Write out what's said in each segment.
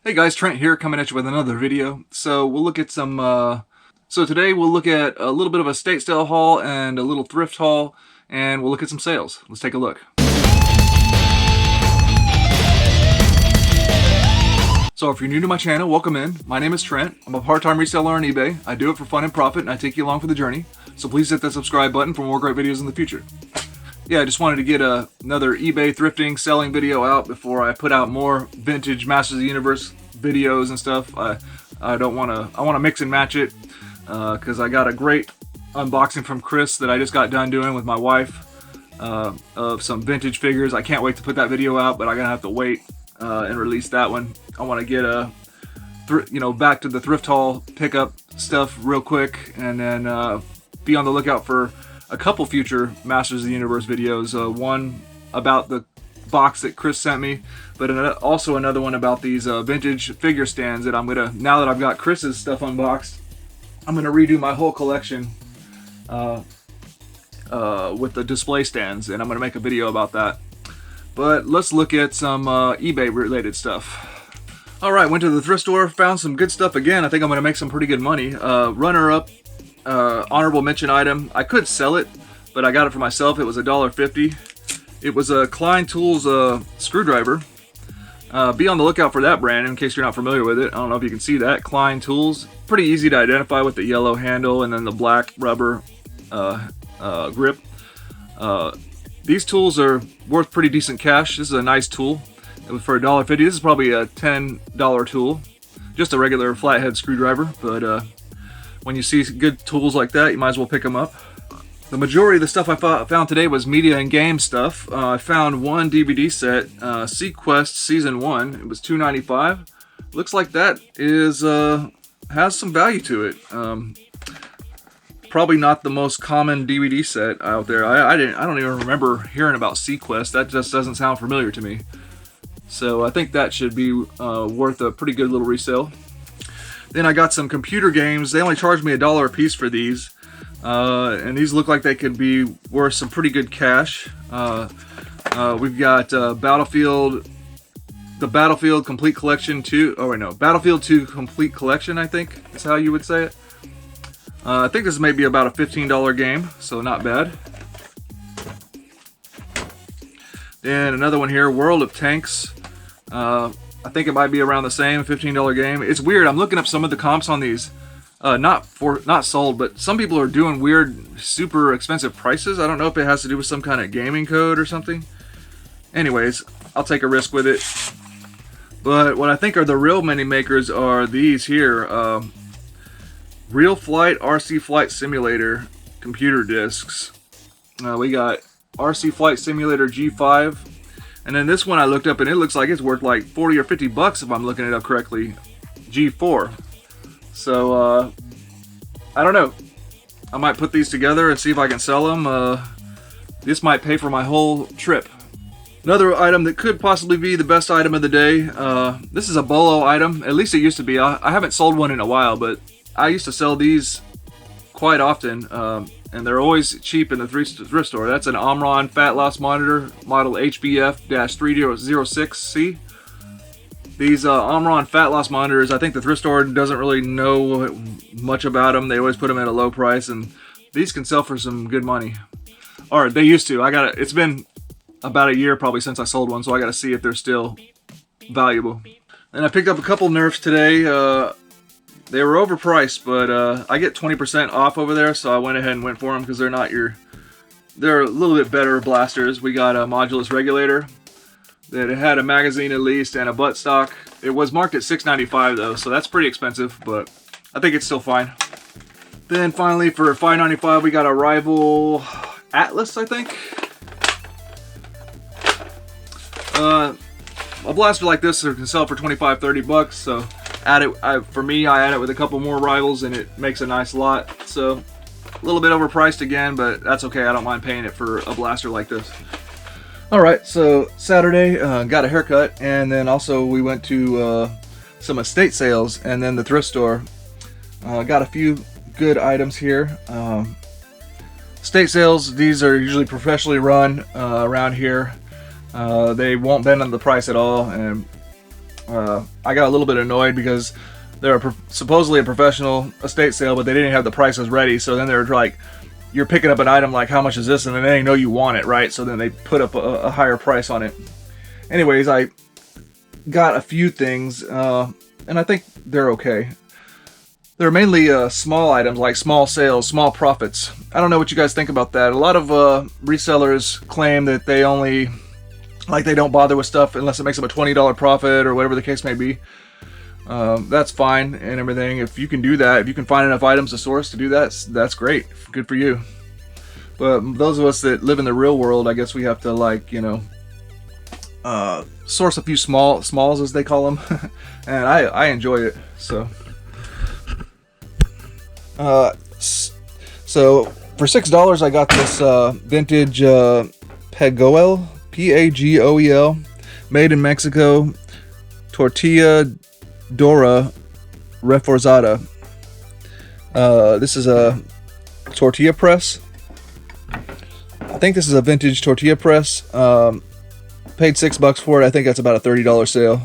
Hey guys, Trent here, coming at you with another video. So we'll look at so today we'll look at a little bit of a estate sale haul and a little thrift haul, and we'll look at some sales. Let's take a look. So if you're new to my channel, welcome in. My name is Trent. I'm a part-time reseller on eBay. I do it for fun and profit, and I take you along for the journey. So please hit that subscribe button for more great videos in the future. Yeah, I just wanted to get another eBay thrifting selling video out before I put out more vintage Masters of the Universe videos and stuff. I want to mix and match it because I got a great unboxing from Chris that I just got done doing with my wife of some vintage figures. I can't wait to put that video out, but I'm gonna have to wait and release that one. I want to get back to the thrift haul pickup stuff real quick, and then be on the lookout for a couple future Masters of the Universe videos. One about the box that Chris sent me, but also another one about these vintage figure stands that I'm gonna, now that I've got Chris's stuff unboxed, I'm gonna redo my whole collection with the display stands, and I'm gonna make a video about that. But let's look at some eBay related stuff. Alright, went to the thrift store, found some good stuff again. I think I'm gonna make some pretty good money. Runner-up honorable mention item. I could sell it, but I got it for myself. It was $1.50. It was a Klein Tools screwdriver. Be on the lookout for that brand in case you're not familiar with it. I don't know if you can see that. Klein Tools. Pretty easy to identify with the yellow handle and then the black rubber grip. These tools are worth pretty decent cash. This is a nice tool. It was for $1.50. This is probably a $10 tool. Just a regular flathead screwdriver, but when you see good tools like that, you might as well pick them up. The majority of the stuff I found today was media and game stuff. I found one DVD set, Sequest Season 1. It was $2.95. Looks like that is has some value to it. Probably not the most common DVD set out there. I don't even remember hearing about Sequest. That just doesn't sound familiar to me. So I think that should be worth a pretty good little resale. Then I got some computer games. They only charged me $1 a piece for these. And these look like they could be worth some pretty good cash. We've got the Battlefield Complete Collection 2. Oh wait, no, Battlefield 2 Complete Collection, I think is how you would say it. I think this may be about a $15 game, so not bad. Then another one here, World of Tanks. I think it might be around the same, $15 game. It's weird. I'm looking up some of the comps on these. Not sold, but some people are doing weird, super expensive prices. I don't know if it has to do with some kind of gaming code or something. Anyways, I'll take a risk with it. But what I think are the real money makers are these here. Real Flight RC Flight Simulator computer discs. We got RC Flight Simulator G5. And then this one I looked up and it looks like it's worth like 40 or 50 bucks if I'm looking it up correctly. G4. So, I don't know. I might put these together and see if I can sell them. This might pay for my whole trip. Another item that could possibly be the best item of the day. This is a Bolo item. At least it used to be. I haven't sold one in a while, but I used to sell these quite often. And they're always cheap in the thrift store. That's an Omron fat loss monitor, model HBF-3006C. These Omron fat loss monitors, I think the thrift store doesn't really know much about them. They always put them at a low price, and these can sell for some good money. Or they used to. It's been about a year probably since I sold one, so I gotta see if they're still valuable. And I picked up a couple Nerfs today. They were overpriced, but I get 20% off over there, so I went ahead and went for them because they're a little bit better blasters. We got a modulus regulator that had a magazine at least and a buttstock. It was marked at $6.95 though, so that's pretty expensive, but I think it's still fine. Then finally for $5.95 we got a Rival Atlas, I think. A blaster like this can sell for 25-30 bucks, so for me, I add it with a couple more Rivals and it makes a nice lot. So a little bit overpriced again, but that's okay. I don't mind paying it for a blaster like this. Alright, so Saturday, got a haircut, and then also we went to some estate sales and then the thrift store. Got a few good items here. Estate sales, these are usually professionally run around here. They won't bend on the price at all, and I got a little bit annoyed because they're supposedly a professional estate sale, but they didn't have the prices ready. So then they're like, you're picking up an item like, how much is this? And then they know you want it, right? So then they put up a higher price on it. Anyways, I got a few things, and I think they're okay. They're mainly small items, like small sales, small profits. I don't know what you guys think about that. A lot of resellers claim that they only, like, they don't bother with stuff unless it makes them a $20 profit or whatever the case may be. That's fine and everything. If you can do that, if you can find enough items to source to do that, that's great. Good for you. But those of us that live in the real world, I guess we have to, like, you know, source a few smalls, as they call them. And I enjoy it. So for $6 I got this vintage Pagoel, Pagoel, made in Mexico, tortilla Dora reforzada. This is a tortilla press. I think this is a vintage tortilla press. Paid $6 for it. I think that's about a $30 sale.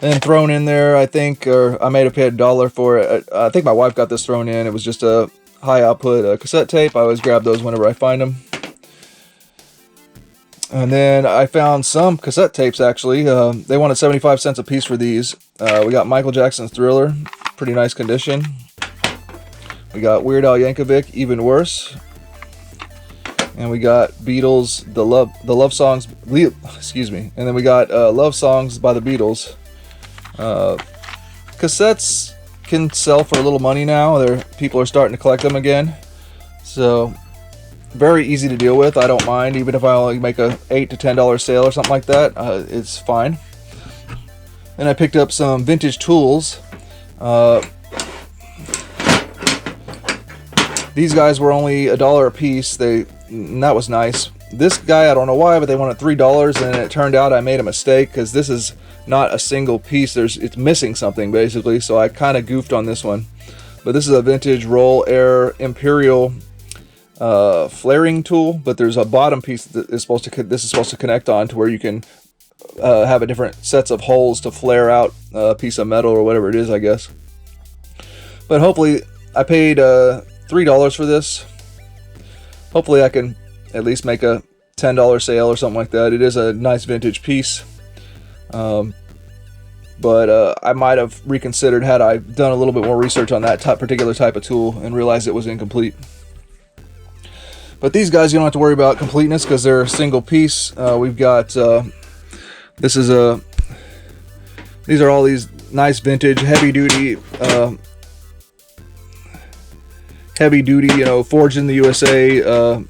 And thrown in there, I think, or I may have paid $1 for it. I think my wife got this thrown in. It was just a high output cassette tape. I always grab those whenever I find them. And then I found some cassette tapes, actually. They wanted 75 cents a piece for these. We got Michael Jackson's Thriller, pretty nice condition. We got Weird Al Yankovic, even worse. And we got Beatles, the love songs, excuse me. And then we got love songs by the Beatles. Cassettes can sell for a little money now. People are starting to collect them again. So very easy to deal with. I don't mind, even if I only make a $8 to $10 sale or something like that. It's fine. Then I picked up some vintage tools. These guys were only $1 a piece. That was nice. This guy, I don't know why, but they wanted $3, and it turned out I made a mistake because this is not a single piece. It's missing something basically, so I kind of goofed on this one. But this is a vintage Roll Air Imperial flaring tool, but there's a bottom piece that is supposed to connect on to where you can have a different sets of holes to flare out a piece of metal or whatever it is, I guess. But hopefully, I paid $3 for this. Hopefully I can at least make a $10 sale or something like that. It is a nice vintage piece. But I might have reconsidered had I done a little bit more research on that particular type of tool and realized it was incomplete. But these guys, you don't have to worry about completeness because they're a single piece. We've got, these are all these nice vintage, heavy duty, you know, forged in the USA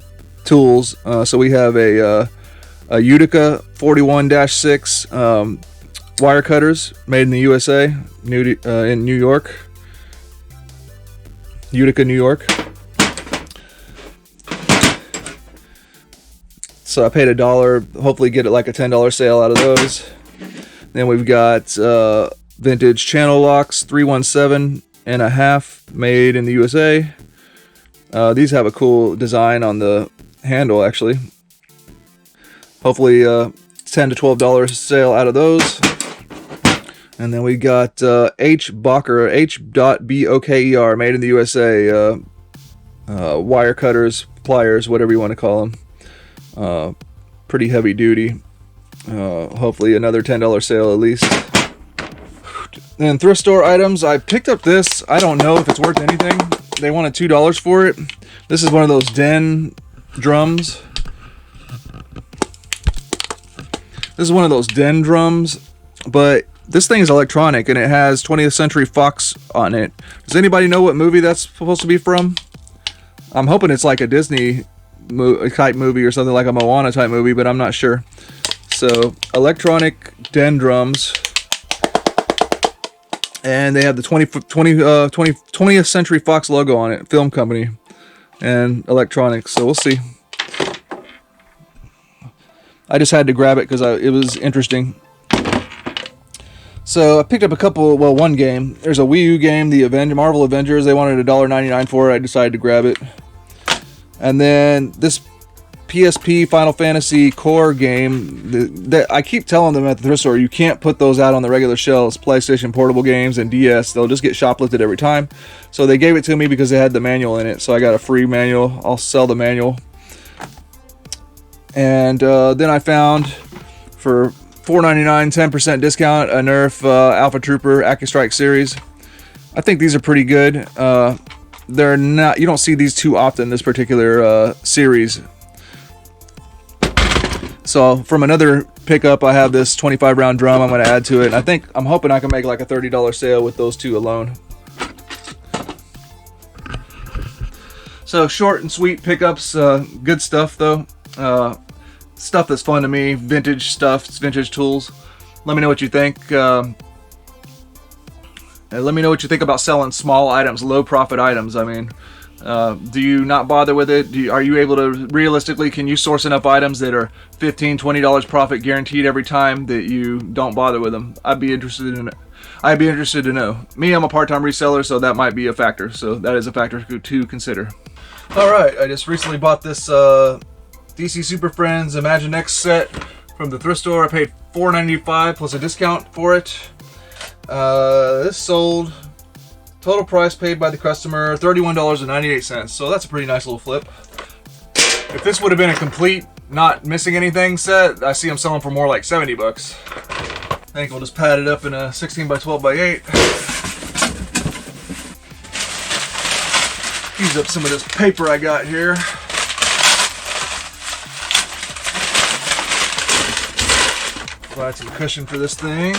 tools. So we have a Utica 41-6 wire cutters made in the USA, in New York. Utica, New York. So I paid $1. Hopefully get it like a $10 sale out of those. Then we've got vintage channel locks, 317.5, made in the USA. These have a cool design on the handle, actually. Hopefully $10 to $12 sale out of those. And then we got H.Boker, H.Boker, made in the USA. Wire cutters, pliers, whatever you want to call them. Pretty heavy duty. Hopefully another $10 sale at least. Then thrift store items. I picked up this. I don't know if it's worth anything. They wanted $2 for it. This is one of those Den drums. This is one of those Den drums, but this thing is electronic and it has 20th Century Fox on it. Does anybody know what movie that's supposed to be from? I'm hoping it's like a Disney type movie or something, like a Moana type movie, but I'm not sure. So electronic Den drums, and they have the 20th Century Fox logo on it, film company, and electronics. So we'll see. I just had to grab it because it was interesting. So I picked up one game. There's a Wii U game, the Marvel Avengers. They wanted $1.99 for it. I decided to grab it. And then this PSP Final Fantasy core game that I keep telling them at the thrift store, you can't put those out on the regular shelves. PlayStation portable games and DS, they'll just get shoplifted every time. So they gave it to me because they had the manual in it. So I got a free manual. I'll sell the manual. And then I found for $4.99, 10% discount, a Nerf Alpha Trooper AccuStrike series. I think these are pretty good. They're not, you don't see these too often, this particular series. So from another pickup, I have this 25 round drum I'm going to add to it. And I'm hoping I can make like a $30 sale with those two alone. So short and sweet pickups, good stuff though. Stuff that's fun to me, vintage stuff, vintage tools. Let me know what you think. Let me know what you think about selling small items, low profit items. I mean, do you not bother with it? Are you able to realistically, can you source enough items that are $15, $20 profit guaranteed every time that you don't bother with them? I'd be interested in it. I'd be interested to know. Me, I'm a part-time reseller, so that might be a factor. So that is a factor to consider. All right, I just recently bought this DC Super Friends Imagine X set from the thrift store. I paid $4.95 plus a discount for it. This sold, total price paid by the customer, $31.98. So that's a pretty nice little flip. If this would have been a complete, not missing anything set, I see them selling for more like 70 bucks. I think we'll just pad it up in a 16 by 12 by 8. Use up some of this paper I got here. Provide some cushion for this thing.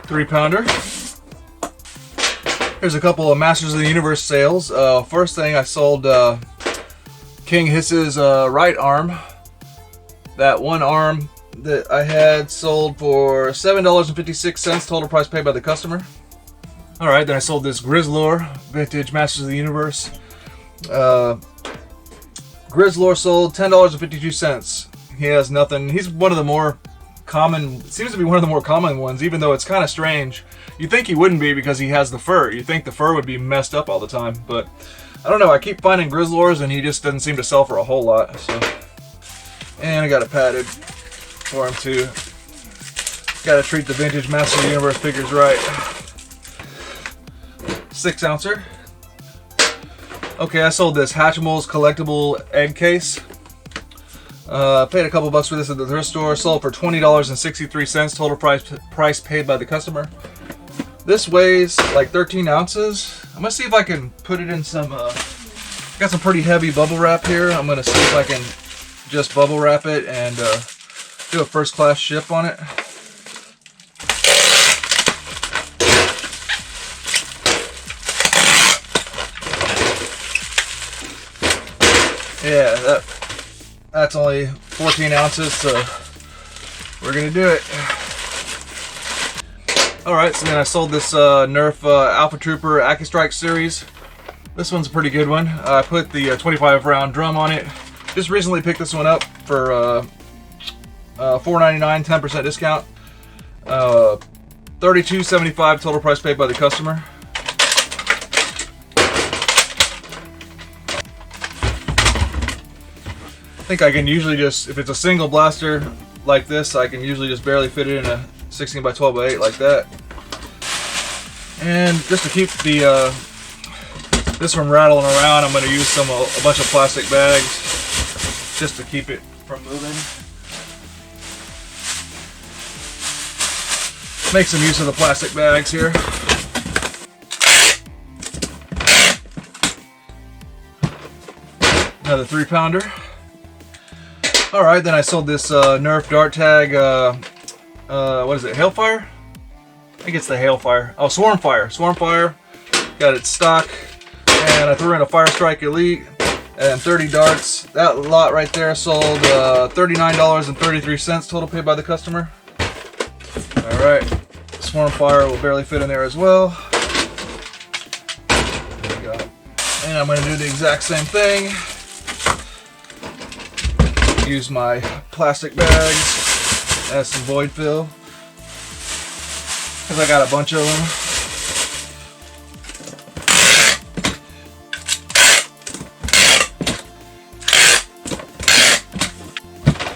Three-pounder. Here's a couple of Masters of the Universe sales. First thing, I sold King Hiss's right arm. That one arm that I had sold for $7.56, total price paid by the customer. Alright, then I sold this Grizzlor vintage Masters of the Universe. Grizzlor sold $10.52. He has nothing. He's one of the more common, seems to be one of the more common ones, even though it's kind of strange. You'd think he wouldn't be because he has the fur. You'd think the fur would be messed up all the time, but I don't know. I keep finding Grizzlors and he just doesn't seem to sell for a whole lot. So, and I got it padded for him too. Got to treat the vintage Master of the Universe figures right. 6-ouncer. Okay, I sold this Hatchimals collectible egg case. Paid a couple bucks for this at the thrift store. Sold for $20.63, total price paid by the customer. This weighs like 13 ounces. I'm gonna see if I can put it in some, got some pretty heavy bubble wrap here. I'm gonna see if I can just bubble wrap it and do a first class ship on it. Yeah, that's only 14 ounces, so we're gonna do it. Alright, so then I sold this Nerf Alpha Trooper AccuStrike series. This one's a pretty good one. I put the 25 round drum on it. Just recently picked this one up for $4.99, 10% discount. $32.75 total price paid by the customer. I think I can usually just, if it's a single blaster like this, I can usually just barely fit it in a 16 by 12 by 8 like that. And just to keep the this from rattling around, I'm going to use a bunch of plastic bags just to keep it from moving. Make some use of the plastic bags here. Another 3-pounder. Alright, then I sold this Nerf dart tag, what is it, Hailfire? I think it's the Hailfire. Oh, Swarmfire. Swarmfire. Got it stock. And I threw in a Fire Strike Elite and 30 darts. That lot right there sold $39.33 total paid by the customer. Alright, Swarmfire will barely fit in there as well. And I'm going to do the exact same thing. Use my plastic bags as some void fill, because I got a bunch of them.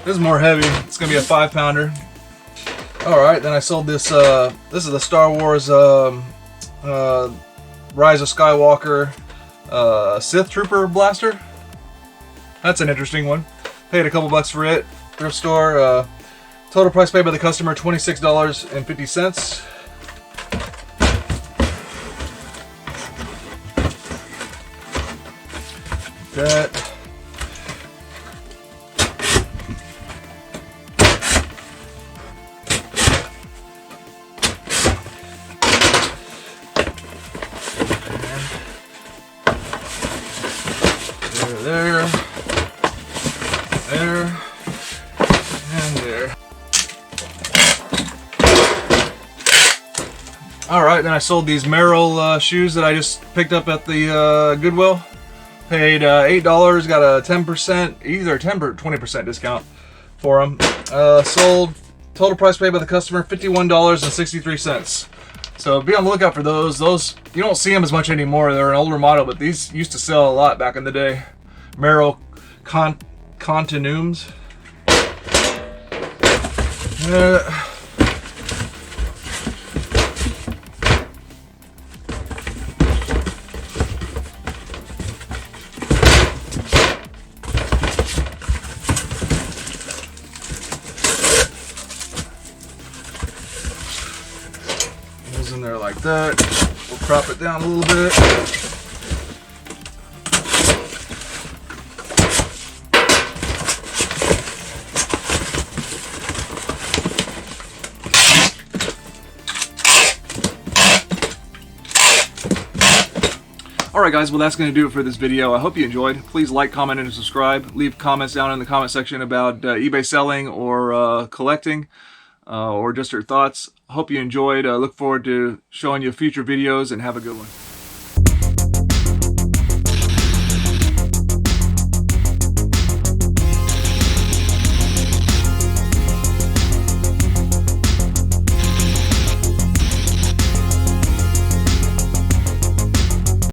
This is more heavy. It's going to be a 5-pounder. Alright, then I sold this. This is the Star Wars Rise of Skywalker Sith Trooper blaster. That's an interesting one. Paid a couple bucks for it. Thrift store. Total price paid by the customer, $26.50. That. There, and there. Alright, then I sold these Merrill shoes that I just picked up at the Goodwill. Paid $8, got a 10%, either 10 or 20% discount for them. Sold, total price paid by the customer, $51.63. So be on the lookout for those. Those, you don't see them as much anymore. They're an older model, but these used to sell a lot back in the day. Merrill Continuums. Goes in there like that. We'll crop it down a little bit. Alright guys, well that's going to do it for this video. I hope you enjoyed. Please like, comment, and subscribe. Leave comments down in the comment section about eBay selling or collecting or just your thoughts. Hope you enjoyed. Look forward to showing you future videos, and have a good one.